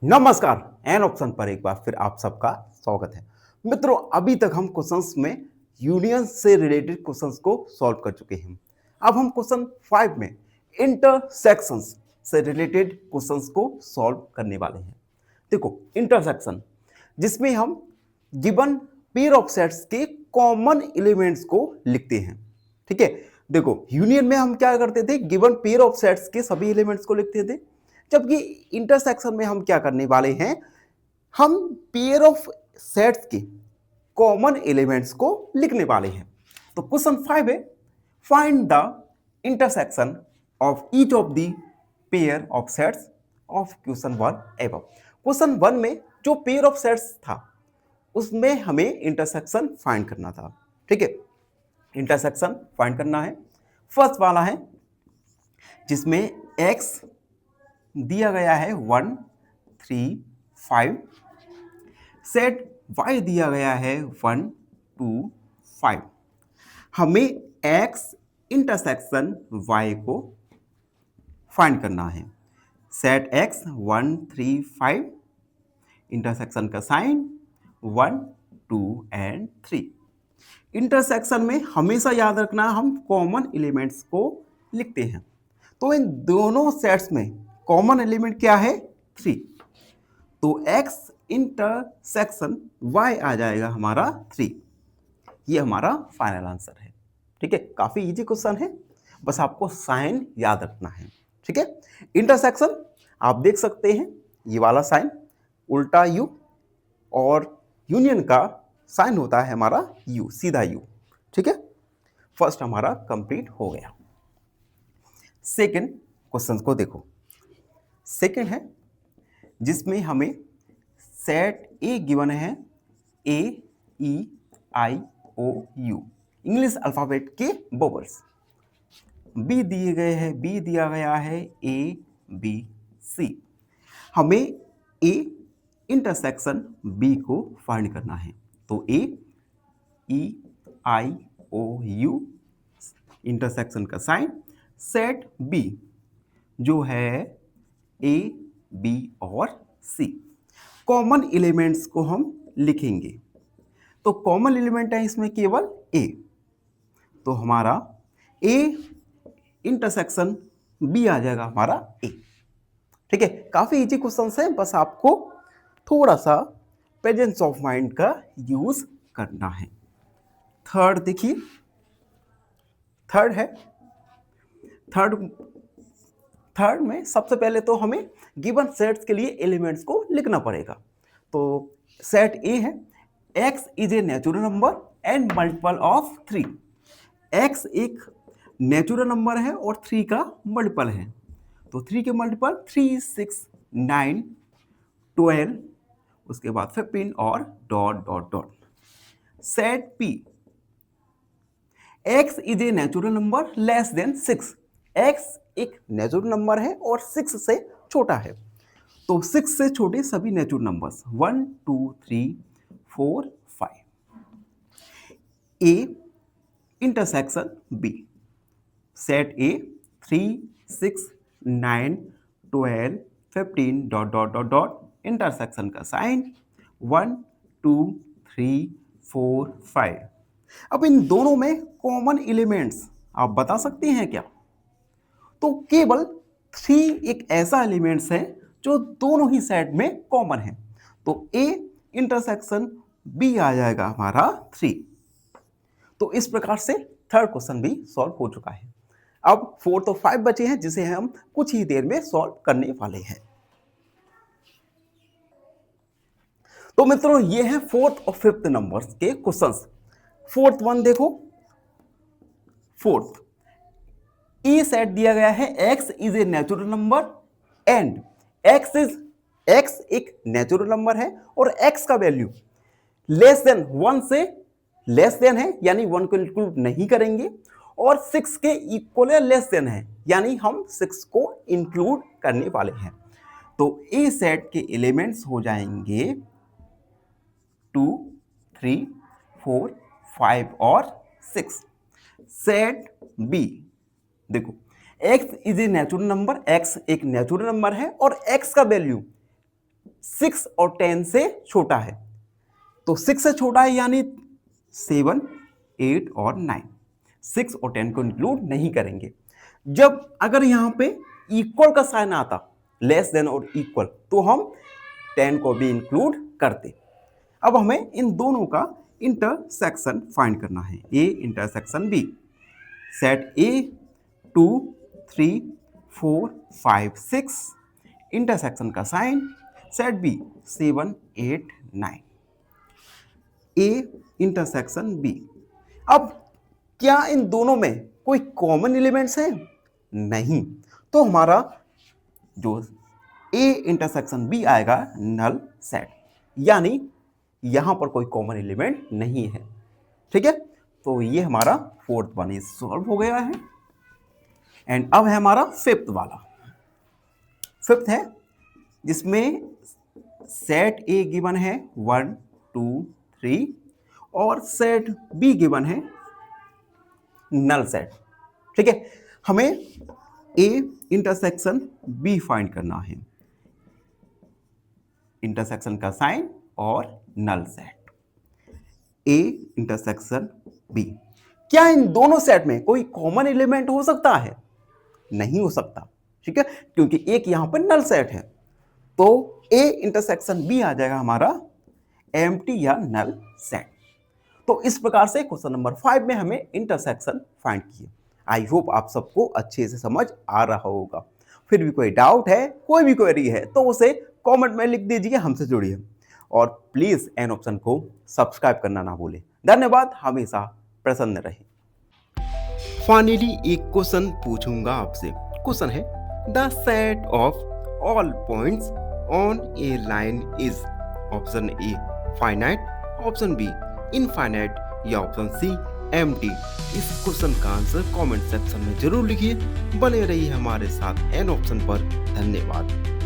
नमस्कार। An option पर एक बार फिर आप सबका स्वागत है। मित्रों, अभी तक हम क्वेश्चंस में यूनियन से रिलेटेड क्वेश्चंस को सॉल्व कर चुके हैं। अब हम क्वेश्चन 5 में इंटरसेक्शंस से रिलेटेड क्वेश्चंस को सॉल्व करने वाले हैं। देखो, इंटरसेक्शन जिसमें हम गिवन पेयर ऑफ सेट्स के कॉमन एलिमेंट्स को लिखते हैं। ठीक है, देखो यूनियन में हम क्या करते थे, गिवन पेयर ऑफ सेट्स के सभी एलिमेंट्स को लिखते थे, जबकि इंटरसेक्शन में हम क्या करने वाले हैं, हम पेयर ऑफ सेट्स के कॉमन एलिमेंट्स को लिखने वाले हैं। तो क्वेश्चन 5 है, find the intersection of each of the pair of sets of question 1 above. Question 1 में जो पेयर ऑफ सेट्स था उसमें हमें इंटरसेक्शन फाइंड करना था। ठीक है, इंटरसेक्शन फाइंड करना है। फर्स्ट वाला है जिसमें x दिया गया है 1 3 5, सेट y दिया गया है 1 2 5। हमें x इंटरसेक्शन y को फाइंड करना है। सेट x 1 3 5, इंटरसेक्शन का साइन 1 2 एंड 3। इंटरसेक्शन में हमेशा याद रखना हम कॉमन एलिमेंट्स को लिखते हैं। तो इन दोनों सेट्स में कॉमन एलिमेंट क्या है, 3। तो x इंटरसेक्शन y आ जाएगा हमारा 3। ये हमारा फाइनल आंसर है। ठीक है, काफी इजी क्वेश्चन है, बस आपको साइन याद रखना है। ठीक है, इंटरसेक्शन आप देख सकते हैं, ये वाला साइन उल्टा u, और यूनियन का साइन होता है हमारा u, सीधा u। ठीक है, फर्स्ट हमारा कंप्लीट हो गया। सेकंड क्वेश्चन को देखो। सेकंड है जिसमें हमें सेट ए गिवन है, ए E I O you, English alphabet के बबल्स। बी दिए गए हैं, बी दिया गया है ए बी सी। हमें ए इंटरसेक्शन बी को फाइंड करना है। तो A E I O U, intersection का साइन, सेट बी जो है ए बी और सी। कॉमन एलिमेंट्स को हम लिखेंगे। तो कॉमन एलिमेंट है इसमें केवल ए, तो हमारा ए इंटरसेक्शन बी आ जाएगा हमारा ए। ठीक है, काफी इजी क्वेश्चन है, बस आपको थोड़ा सा प्रेजेंस ऑफ माइंड का यूज करना है। थर्ड देखिए, थर्ड है, थर्ड में सबसे पहले तो हमें गिवन सेट्स के लिए एलिमेंट्स को लिखना पड़ेगा। तो सेट ए है, x is a natural number and multiple of 3। x एक नेचुरल नंबर है और 3 का मल्टीपल है। तो 3 के मल्टीपल 3 6 9 12, उसके बाद 15 और dot dot dot. Set p, x is a natural number less than 6। x एक नेचुरल नंबर है और 6 से छोटा है। तो 6 से छोटे सभी natural numbers 1 2 3 4 5। a intersection b, set a 3 6 9 12 15 dot dot dot dot, intersection का साइन 1 2 3 4 5। अब इन दोनों में कॉमन एलिमेंट्स आप बता सकते हैं क्या? तो केवल 3 एक ऐसा एलिमेंट्स है जो दोनों ही सेट में कॉमन है। तो A इंटरसेक्शन B आ जाएगा हमारा 3। तो इस प्रकार से थर्ड क्वेश्चन भी सॉल्व हो चुका है। अब 4 तो 5 बचे हैं जिसे हम कुछ ही देर में सॉल्व करने वाले हैं। तो मित्रों, ये है फोर्थ और फिफ्थ नंबर्स के क्वेश्चंस। फोर्थ वन देखो, फोर्थ ए सेट दिया गया है, x is a natural number and x एक नेचुरल नंबर है और x का वैल्यू लेस देन 1 से लेस देन है, यानी 1 को इंक्लूड नहीं करेंगे, और 6 के इक्वल लेस देन है, यानी हम 6 को इंक्लूड करने वाले हैं। तो ए सेट के एलिमेंट्स हो जाएंगे 2 3 4 5 और 6। सेट बी देखो, x is a natural number, x एक नेचुरल नंबर है और x का वैल्यू 6 और 10 से छोटा है, तो 6 से छोटा है यानी 7, 8 और 9, 6 और 10 को इंक्लूड नहीं करेंगे। जब अगर यहाँ पे इक्वल का साइन आता, लेस देन और इक्वल, तो हम 10 को भी इंक्लूड करते। अब हमें इन दोनों का इंटरसेक्शन फाइंड करना है, A intersection B. Set A 2, 3, 4, 5, 6, intersection का sign set B 7, 8, 9, A intersection B. अब क्या इन दोनों में कोई कॉमन एलिमेंट्स है? नहीं, तो हमारा जो ए इंटरसेक्शन बी आएगा नल सेट, यानी यहां पर कोई कॉमन एलिमेंट नहीं है। ठीक है, तो ये हमारा फोर्थ वन इज सॉल्व हो गया है। एंड अब है हमारा फिफ्थ वाला। फिफ्थ है जिसमें सेट ए गिवन है 1, 2, 3 और सेट बी गिवन है नल सेट। ठीक है, हमें ए इंटरसेक्शन बी फाइंड करना है, इंटरसेक्शन का साइन और null set. A intersection B, क्या इन दोनों सेट में कोई कॉमन एलिमेंट हो सकता है? नहीं हो सकता। ठीक है, क्योंकि एक यहां पर नल सेट है, तो ए इंटरसेक्शन बी आ जाएगा हमारा एम्प्टी या नल सेट। तो इस प्रकार से क्वेश्चन नंबर 5 में हमें इंटरसेक्शन फाइंड किए। आई होप आप सबको अच्छे से समझ आ रहा होगा। फिर भी कोई डाउट है, कोई भी क्वेरी है, तो उसे कमेंट में लिख दीजिए, हमसे जुड़िए और प्लीज एन ऑप्शन को सब्सक्राइब करना ना भूलें। धन्यवाद, हमेशा प्रसन्न रहे। फाइनली एक क्वेश्चन पूछूंगा आपसे। क्वेश्चन है the set of all points on A line is option a finite, option B infinite या ऑप्शन सी एम्प्टी। इस क्वेश्चन का आंसर कमेंट सेक्शन में जरूर लिखिए। बने रहिए हमारे साथ एन ऑप्शन पर। धन्यवाद।